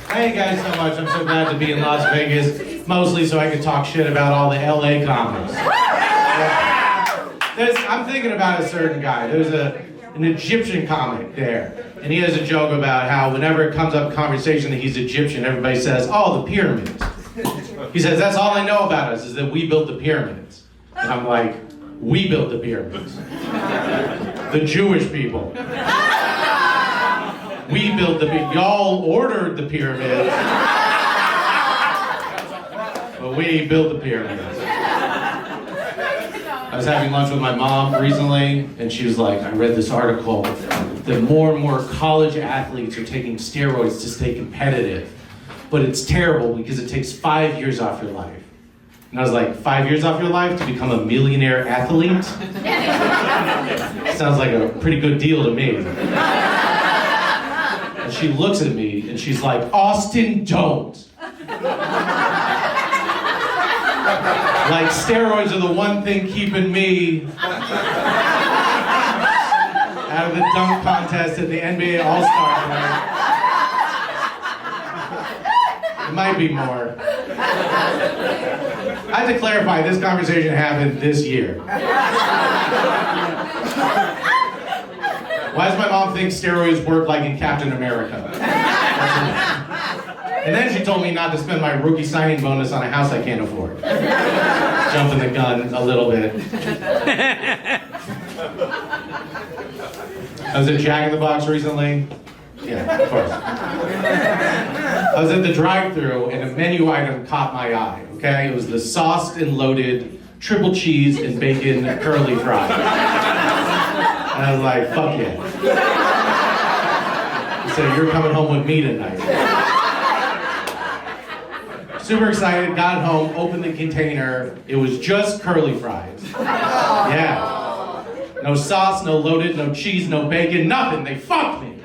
Thank you guys so much. I'm so glad to be in Las Vegas, mostly so I can talk shit about all the LA comics. I'm thinking about a certain guy. There's an Egyptian comic there, and he has a joke about how whenever it comes up in conversation that he's Egyptian, everybody says, "Oh, the pyramids." He says, "That's all I know about us, is that we built the pyramids." And I'm like, "We built the pyramids. The Jewish people. We built the pyramids. Y'all ordered the pyramids, but we built the pyramids." I was having lunch with my mom recently, and she was like, "I read this article that more and more college athletes are taking steroids to stay competitive, but it's terrible because it takes 5 years off your life." And I was like, 5 years off your life to become a millionaire athlete? Sounds like a pretty good deal to me. And she looks at me and she's like, "Austin, don't." Like steroids are the one thing keeping me out of the dunk contest at the NBA All-Star game. It might be more. I have to clarify, this conversation happened this year. Why does my mom think steroids work like in Captain America? And then she told me not to spend my rookie signing bonus on a house I can't afford. Jumping the gun a little bit. I was at Jack in the Box recently. Yeah, of course. I was at the drive-thru and a menu item caught my eye, okay? It was the sauced and loaded triple cheese and bacon curly fries. And I was like, fuck yeah. He said, "You're coming home with me tonight." Super excited, got home, opened the container. It was just curly fries. Yeah. No sauce, no loaded, no cheese, no bacon, nothing. They fucked me.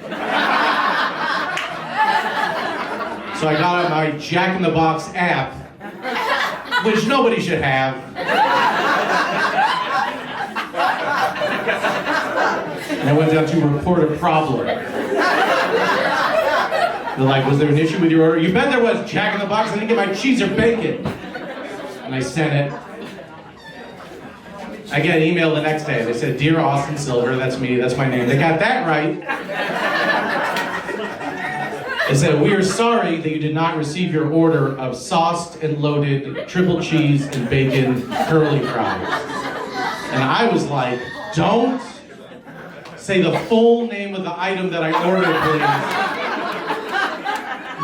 So I got on my Jack in the Box app, which nobody should have. And I went down to report a problem. They're like, "Was there an issue with your order?" "You bet there was, Jack in the Box. I didn't get my cheese or bacon." And I sent it. I get an email the next day. They said, "Dear Austin Silver," that's me, that's my name. They got that right. They said, "We are sorry that you did not receive your order of sauced and loaded triple cheese and bacon curly fries." And I was like, "Don't say the full name of the item that I ordered, please."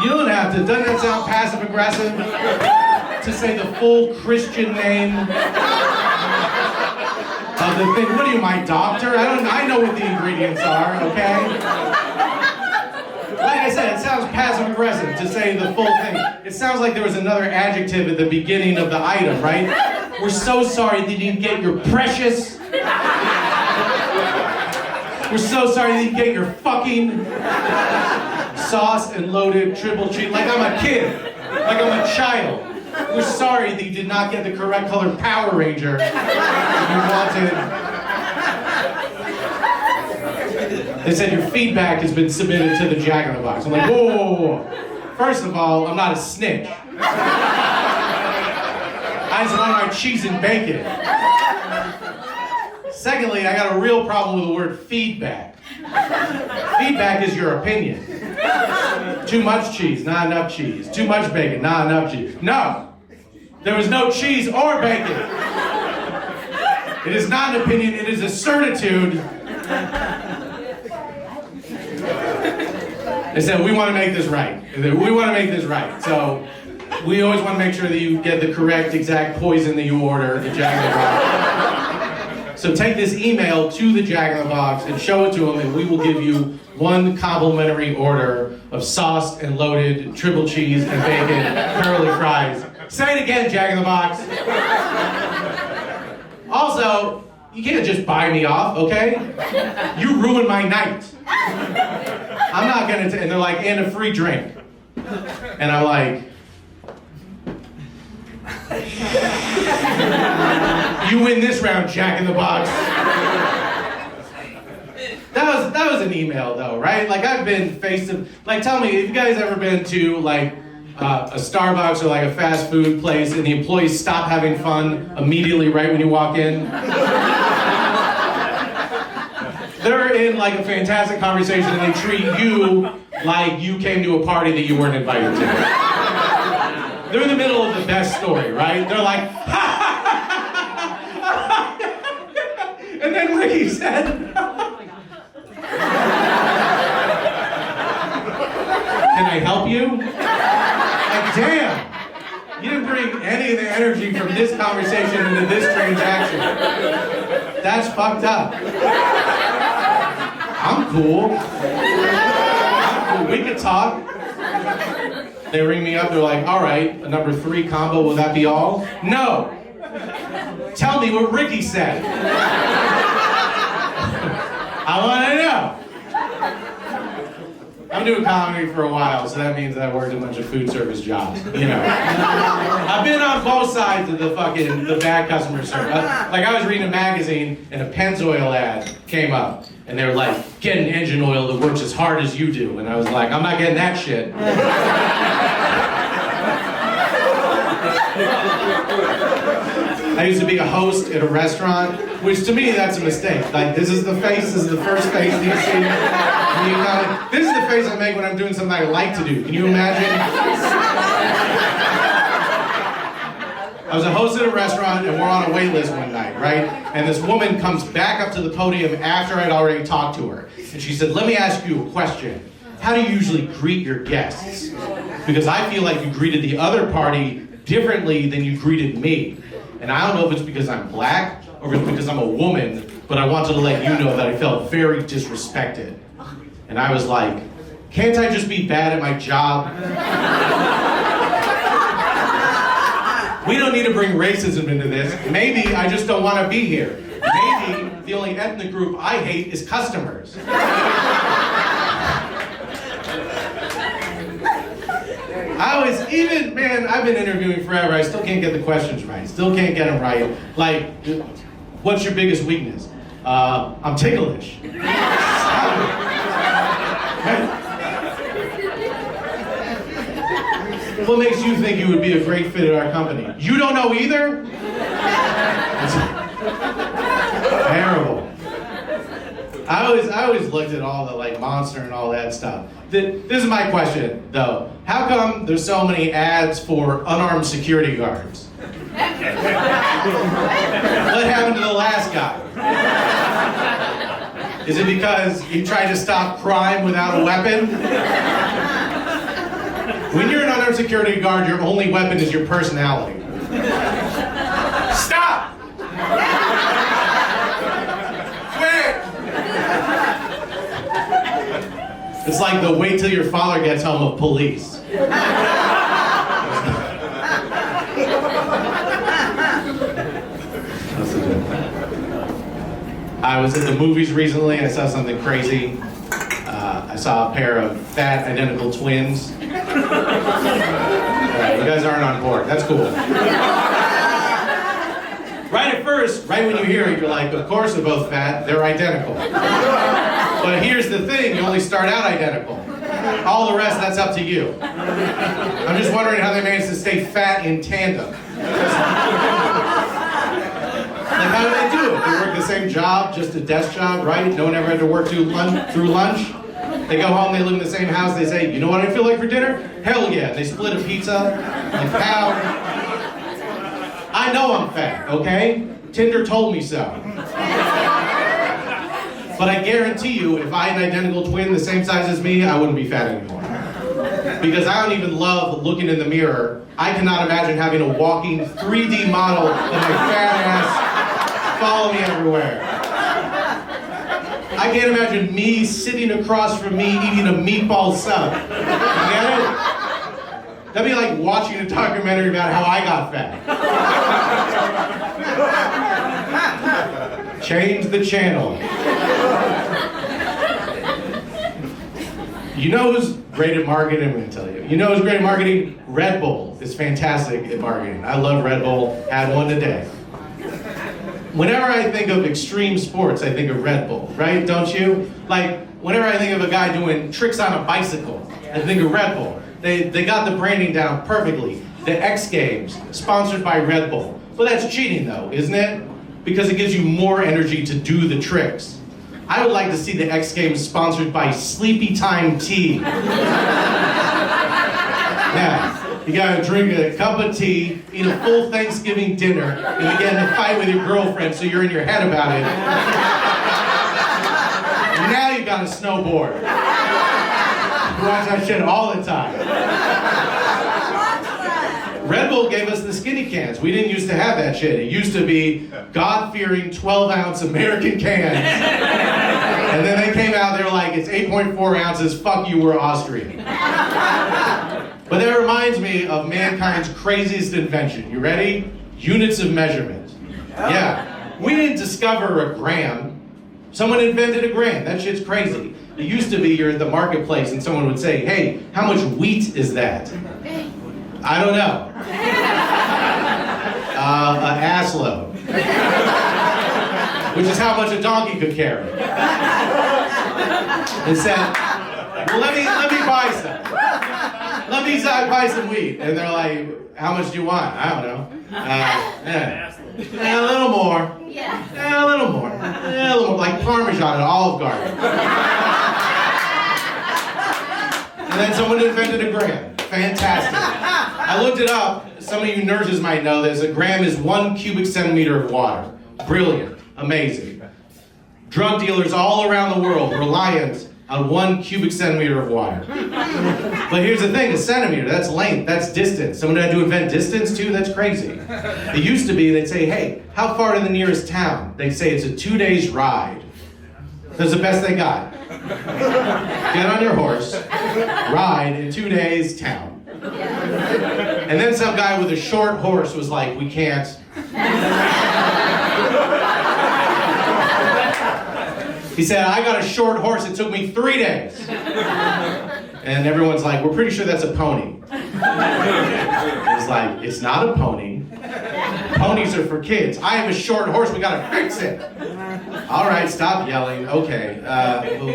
You don't have to. Doesn't that sound passive aggressive? To say the full Christian name of the thing. What are you, my doctor? I know what the ingredients are, okay? Like I said, it sounds passive aggressive to say the full thing. It sounds like there was another adjective at the beginning of the item, right? "We're so sorry that you didn't get your precious. We're so sorry that you didn't get your fucking sauce and loaded triple cheese." Like I'm a kid. Like I'm a child. "We're sorry that you did not get the correct color Power Ranger you wanted." They said, "Your feedback has been submitted to the Jack in the Box." I'm like, whoa, whoa, whoa. First of all, I'm not a snitch. I just want my cheese and bacon. Secondly, I got a real problem with the word feedback. Feedback is your opinion. Too much cheese, not enough cheese. Too much bacon, not enough cheese. No! There was no cheese or bacon. It is not an opinion, it is a certitude. They said, "We want to make this right. We want to make this right." So we always want to make sure that you get the correct exact poison that you order at Jack in the Box. So take this email to the Jack in the Box and show it to them, and we will give you one complimentary order of sauced and loaded triple cheese and bacon curly fries. Say it again, Jack in the Box. Also, you can't just buy me off, okay? You ruined my night. I'm not gonna, and they're like, "And a free drink." And I'm like, "You win this round, Jack in the Box." That was an email though, right? Like I've been face to, like tell me, have you guys ever been to like a Starbucks or like a fast food place and the employees stop having fun immediately right when you walk in? They're in like a fantastic conversation and they treat you like you came to a party that you weren't invited to. They're in the middle of the best story, right? They're like, and then Ricky said, can I help you? Like, damn, you didn't bring any of the energy from this conversation into this transaction. That's fucked up. I'm cool. We could talk. They ring me up, they're like, all right, a number 3 combo, will that be all? No. Tell me what Ricky said. I want to know. I'm doing comedy for a while, so that means I worked a bunch of food service jobs, you know. I've been on both sides of the bad customer service. Like I was reading a magazine and a Pennzoil ad came up. And they were like, get an engine oil that works as hard as you do. And I was like, I'm not getting that shit. I used to be a host at a restaurant, which to me, that's a mistake. Like, this is the face, this is the first face you see. This is the face I make when I'm doing something I like to do. Can you imagine? I was a host at a restaurant and we're on a wait list one night, right? And this woman comes back up to the podium after I'd already talked to her. And she said, let me ask you a question. How do you usually greet your guests? Because I feel like you greeted the other party differently than you greeted me. And I don't know if it's because I'm black or if it's because I'm a woman, but I wanted to let you know that I felt very disrespected. And I was like, can't I just be bad at my job? We don't need to bring racism into this. Maybe I just don't want to be here. Maybe the only ethnic group I hate is customers. I've been interviewing forever. I still can't get the questions right. Still can't get them right. Like, what's your biggest weakness? I'm ticklish. What makes you think you would be a great fit at our company? You don't know either? Terrible. I always looked at all the like Monster and all that stuff. This is my question though. How come there's so many ads for unarmed security guards? What happened to the last guy? Is it because you tried to stop crime without a weapon? When you're an unarmed security guard, your only weapon is your personality. Stop! Quit! It's like the wait till your father gets home of police. I was at the movies recently and I saw something crazy. I saw a pair of fat identical twins. All right, you guys aren't on board. That's cool. Right at first, right when you hear it, you're like, of course they're both fat, they're identical. But here's the thing, you only start out identical. All the rest, that's up to you. I'm just wondering how they managed to stay fat in tandem. Like, how do they do it? They work the same job, just a desk job, right? No one ever had to work through lunch. They go home, they live in the same house, they say, you know what I feel like for dinner? Hell yeah. They split a pizza. Like, how? I know I'm fat, okay? Tinder told me so. But I guarantee you, if I had an identical twin the same size as me, I wouldn't be fat anymore. Because I don't even love looking in the mirror. I cannot imagine having a walking 3D model of my fat ass follow me everywhere. I can't imagine me sitting across from me eating a meatball sub. You get it? That'd be like watching a documentary about how I got fat. Change the channel. You know who's great at marketing? I'm going to tell you. You know who's great at marketing? Red Bull is fantastic at marketing. I love Red Bull. Had one today. Whenever I think of extreme sports, I think of Red Bull, right? Don't you? Like, whenever I think of a guy doing tricks on a bicycle, I think of Red Bull. They got the branding down perfectly. The X Games, sponsored by Red Bull. Well, that's cheating though, isn't it? Because it gives you more energy to do the tricks. I would like to see the X Games sponsored by Sleepy Time Tea. Yeah. You gotta drink a cup of tea, eat a full Thanksgiving dinner, and you get in a fight with your girlfriend so you're in your head about it. And now you got a snowboard. You watch that shit all the time. Red Bull gave us the skinny cans. We didn't used to have that shit. It used to be God-fearing 12-ounce American cans. And then they came out, they were like, it's 8.4 ounces, fuck you, we're Austrian. But that reminds me of mankind's craziest invention. You ready? Units of measurement. Yeah. We didn't discover a gram. Someone invented a gram. That shit's crazy. It used to be you're at the marketplace and someone would say, hey, how much wheat is that? I don't know. An ass load. Which is how much a donkey could carry. And said, well, let me buy some. Let me buy some wheat. And they're like, how much do you want? I don't know. A little more. Yeah. A little more. A little more. Like Parmesan and Olive Garden. And then someone invented a gram. Fantastic. I looked it up. Some of you nurses might know this. A gram is 1 cubic centimeter of water. Brilliant. Amazing. Drug dealers all around the world reliant on 1 cubic centimeter of water. But here's the thing, a centimeter, that's length, that's distance. Someone had to invent distance too? That's crazy. It used to be, they'd say, hey, how far to the nearest town? They'd say it's a 2 days ride. That's the best they got. Get on your horse, ride, in 2 days, town. And then some guy with a short horse was like, we can't. He said, I got a short horse, it took me 3 days. And everyone's like, we're pretty sure that's a pony. He's like, it's not a pony. Ponies are for kids. I have a short horse, we gotta fix it. All right, stop yelling. Okay,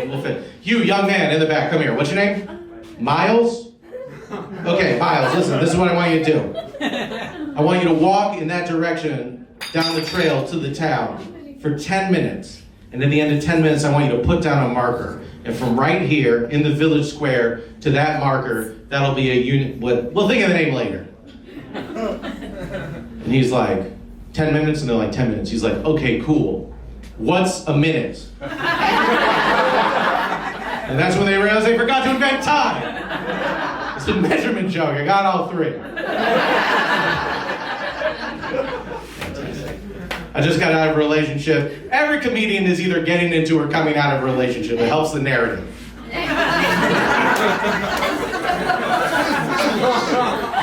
we'll fit. You, young man in the back, come here. What's your name? Miles? Okay, Miles, listen, this is what I want you to do. I want you to walk in that direction down the trail to the town for 10 minutes. And at the end of 10 minutes, I want you to put down a marker. And from right here in the village square to that marker, that'll be a unit. We'll think of the name later. And he's like, 10 minutes? And they're like, 10 minutes. He's like, okay, cool. What's a minute? And that's when they realized they forgot to invent time. It's a measurement joke. I got all three. I just got out of a relationship. Every comedian is either getting into or coming out of a relationship. It helps the narrative.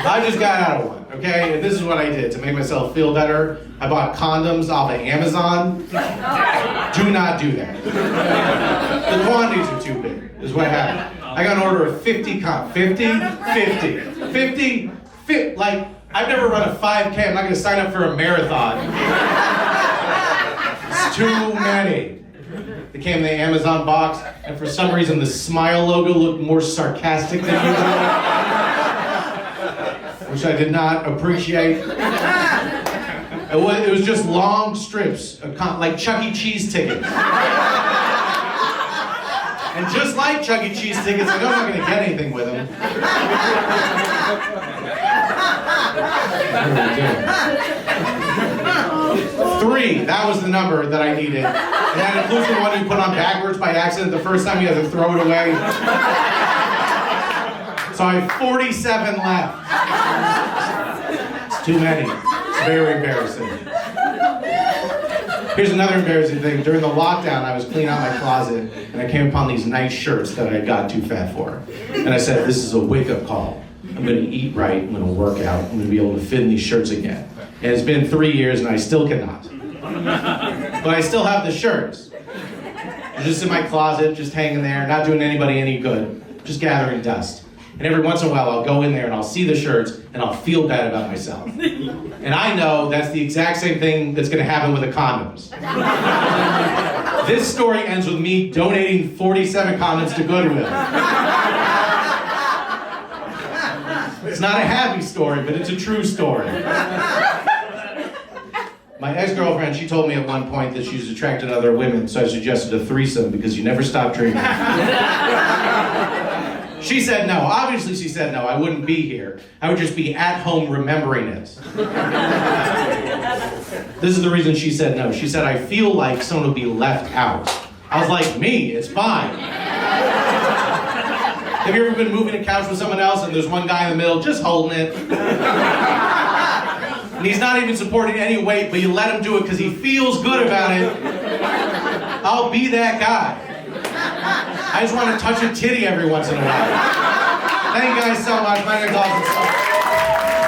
I just got out of one, okay? And this is what I did to make myself feel better. I bought condoms off of Amazon. Do not do that. The quantities are too big, is what happened. I got an order of 50 condoms. 50, like, I've never run a 5K. I'm not going to sign up for a marathon. It's too many. They came in the Amazon box, and for some reason the smile logo looked more sarcastic than usual, which I did not appreciate. It was just long strips, like Chuck E. Cheese tickets. And just like Chuck E. Cheese tickets, I know I'm not going to get anything with them. Three, that was the number that I needed. And that includes the one you put on backwards by accident the first time you had to throw it away. So I have 47 left. It's too many. It's very embarrassing. Here's another embarrassing thing. During the lockdown, I was cleaning out my closet, and I came upon these nice shirts that I had gotten too fat for. And I said, this is a wake-up call. I'm going to eat right, I'm going to work out, I'm going to be able to fit in these shirts again. And it's been 3 years, and I still cannot. But I still have the shirts. They're just in my closet, just hanging there, not doing anybody any good, just gathering dust. And every once in a while, I'll go in there and I'll see the shirts and I'll feel bad about myself. And I know that's the exact same thing that's going to happen with the condoms. This story ends with me donating 47 condoms to Goodwill. It's not a happy story, but it's a true story. My ex-girlfriend, she told me at one point that she's attracted to other women, so I suggested a threesome because you never stop dreaming. She said no. Obviously she said no. I wouldn't be here. I would just be at home remembering it. This is the reason she said no. She said, I feel like someone would be left out. I was like, me, it's fine. Have you ever been moving a couch with someone else and there's one guy in the middle just holding it? And he's not even supporting any weight, but you let him do it because he feels good about it. I'll be that guy. I just want to touch a titty every once in a while. Thank you guys so much. My name's Austin.